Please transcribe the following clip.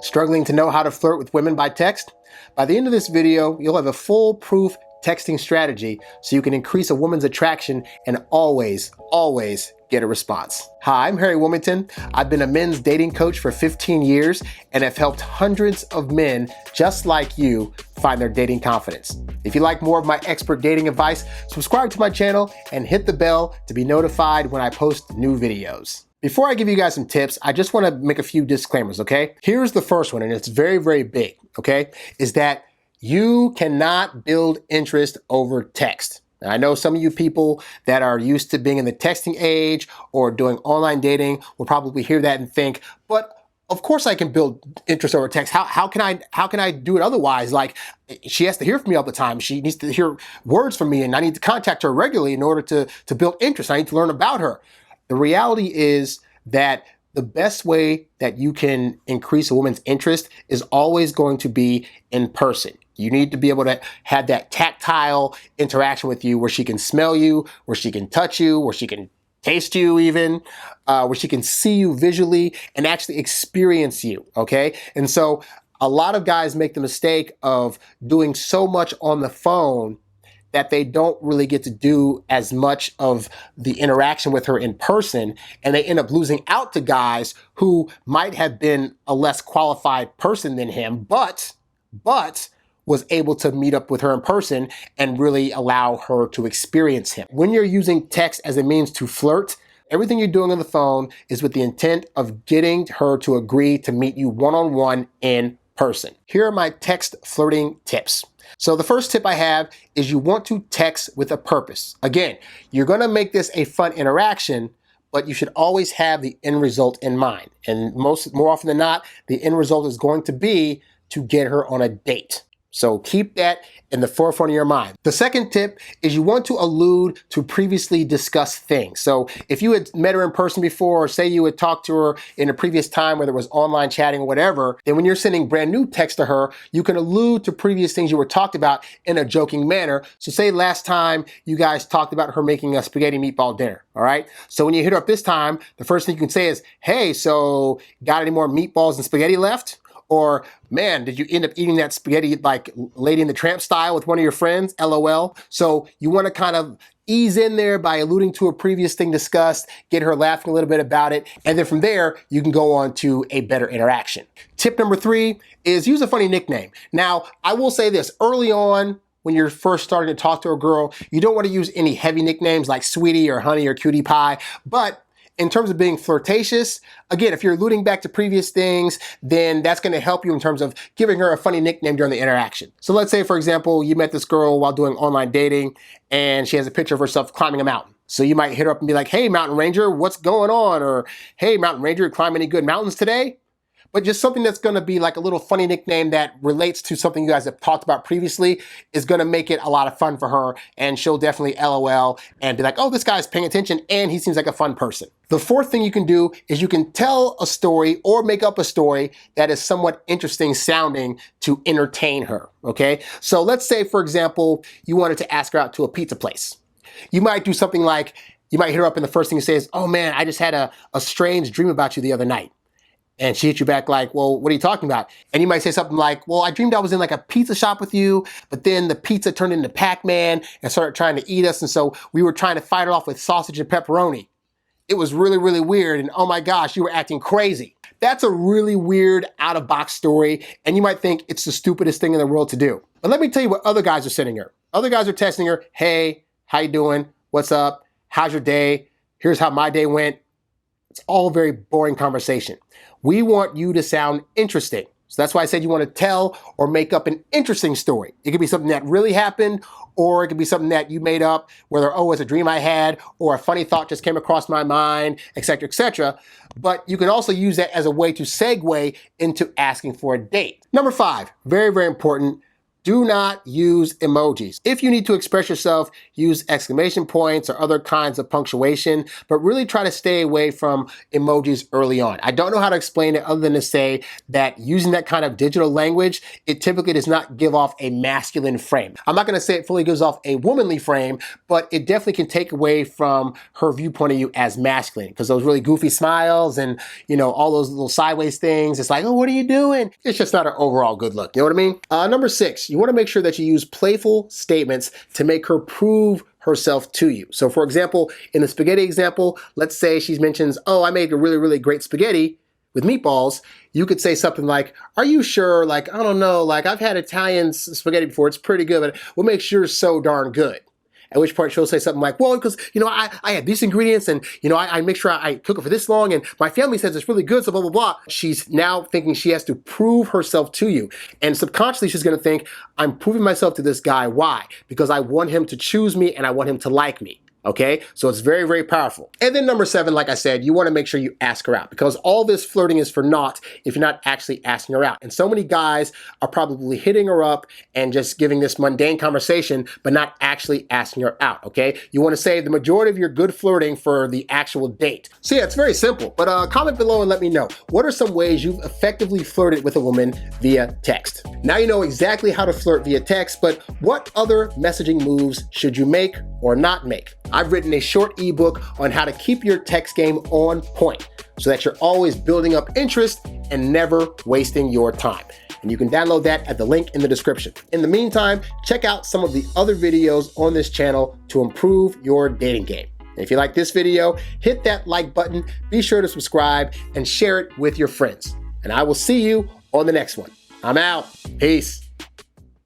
Struggling to know how to flirt with women by text? By the end of this video, you'll have a foolproof texting strategy so you can increase a woman's attraction and always get a response. Hi, I'm HarryWilmington. I've been a men's dating coach for 15 years and have helped hundreds of men just like you find their dating confidence. If you like more of my expert dating advice, subscribe to my channel and hit the bell to be notified when I post new videos. Before I give you guys some tips, I just want to make a few disclaimers, okay? Here's the first one, and it's very big, okay? Is that you cannot build interest over text. Now, I know some of you people that are used to being in the texting age or doing online dating will probably hear that and think, but of course I can build interest over text. How can I do it otherwise? Like, she has to hear from me all the time. She needs to hear words from me, and I need to contact her regularly in order to build interest. I need to learn about her. The reality is that the best way that you can increase a woman's interest is always going to be in person. You need to be able to have that tactile interaction with you where she can smell you, where she can touch you, where she can taste you even, where she can see you visually and actually experience you, okay? And so a lot of guys make the mistake of doing so much on the phone that they don't really get to do as much of the interaction with her in person, and they end up losing out to guys who might have been a less qualified person than him, but was able to meet up with her in person and really allow her to experience him. When you're using text as a means to flirt, everything you're doing on the phone is with the intent of getting her to agree to meet you one-on-one in person. Here are my text flirting tips. So the first tip I have is you want to text with a purpose. Again, you're going to make this a fun interaction, but you should always have the end result in mind. And more often than not, the end result is going to be to get her on a date. So keep that in the forefront of your mind. The second tip is you want to allude to previously discussed things. So if you had met her in person before, or say you had talked to her in a previous time, whether it was online chatting or whatever, then when you're sending brand new text to her, you can allude to previous things you were talked about in a joking manner. So say last time you guys talked about her making a spaghetti meatball dinner, all right? So when you hit her up this time, the first thing you can say is, hey, so got any more meatballs and spaghetti left? Or, man, did you end up eating that spaghetti like Lady in the Tramp style with one of your friends? LOL. So you want to kind of ease in there by alluding to a previous thing discussed, get her laughing a little bit about it, and then from there, you can go on to a better interaction. Tip number 3 is use a funny nickname. Now, I will say this, early on, when you're first starting to talk to a girl, you don't want to use any heavy nicknames like sweetie or honey or cutie pie, but in terms of being flirtatious, again, if you're alluding back to previous things, then that's going to help you in terms of giving her a funny nickname during the interaction. So let's say, for example, you met this girl while doing online dating and she has a picture of herself climbing a mountain. So you might hit her up and be like, hey, Mountain Ranger, what's going on? Or, hey, Mountain Ranger, climb any good mountains today? But just something that's going to be like a little funny nickname that relates to something you guys have talked about previously is going to make it a lot of fun for her, and she'll definitely LOL and be like, oh, this guy's paying attention and he seems like a fun person. The fourth thing you can do is you can tell a story or make up a story that is somewhat interesting sounding to entertain her, okay? So let's say, for example, you wanted to ask her out to a pizza place. You might do something like, you might hit her up and the first thing you say is, oh man, I just had a strange dream about you the other night. And she hits you back like, well, what are you talking about? And you might say something like, well, I dreamed I was in like a pizza shop with you, but then the pizza turned into Pac-Man and started trying to eat us. And so we were trying to fight it off with sausage and pepperoni. It was really weird. And oh my gosh, you were acting crazy. That's a really weird out-of-box story. And you might think it's the stupidest thing in the world to do. But let me tell you what other guys are sending her. Other guys are texting her, hey, how you doing? What's up? How's your day? Here's how my day went. It's all very boring conversation. We want you to sound interesting. So that's why I said you want to tell or make up an interesting story. It could be something that really happened, or it could be something that you made up, whether, oh, it's a dream I had, or a funny thought just came across my mind, etc., etc. But you can also use that as a way to segue into asking for a date. Number 5, very important, Do not use emojis. If you need to express yourself, use exclamation points or other kinds of punctuation, but really try to stay away from emojis early on. I don't know how to explain it other than to say that using that kind of digital language, it typically does not give off a masculine frame. I'm not gonna say it fully gives off a womanly frame, but it definitely can take away from her viewpoint of you as masculine, because those really goofy smiles and, all those little sideways things, it's like, oh, what are you doing? It's just not an overall good look. You know what I mean? Number 6, you want to make sure that you use playful statements to make her prove herself to you. So for example, in the spaghetti example, let's say she mentions, oh, I made a really, really great spaghetti with meatballs. You could say something like, are you sure? Like, I don't know, like I've had Italian spaghetti before, it's pretty good, but what makes yours so darn good? At which point she'll say something like, well, because, I had these ingredients and, I make sure I cook it for this long and my family says it's really good, so blah, blah, blah. She's now thinking she has to prove herself to you. And subconsciously, she's going to think, I'm proving myself to this guy. Why? Because I want him to choose me and I want him to like me. Okay, so it's very, very powerful. And then number 7, like I said, you want to make sure you ask her out, because all this flirting is for naught if you're not actually asking her out. And so many guys are probably hitting her up and just giving this mundane conversation, but not actually asking her out. Okay, you want to save the majority of your good flirting for the actual date. So yeah, it's very simple, but comment below and let me know, what are some ways you've effectively flirted with a woman via text? Now you know exactly how to flirt via text, but what other messaging moves should you make or not make? I've written a short ebook on how to keep your text game on point so that you're always building up interest and never wasting your time. And you can download that at the link in the description. In the meantime, check out some of the other videos on this channel to improve your dating game. And if you like this video, hit that like button, be sure to subscribe and share it with your friends. And I will see you on the next one. I'm out. Peace.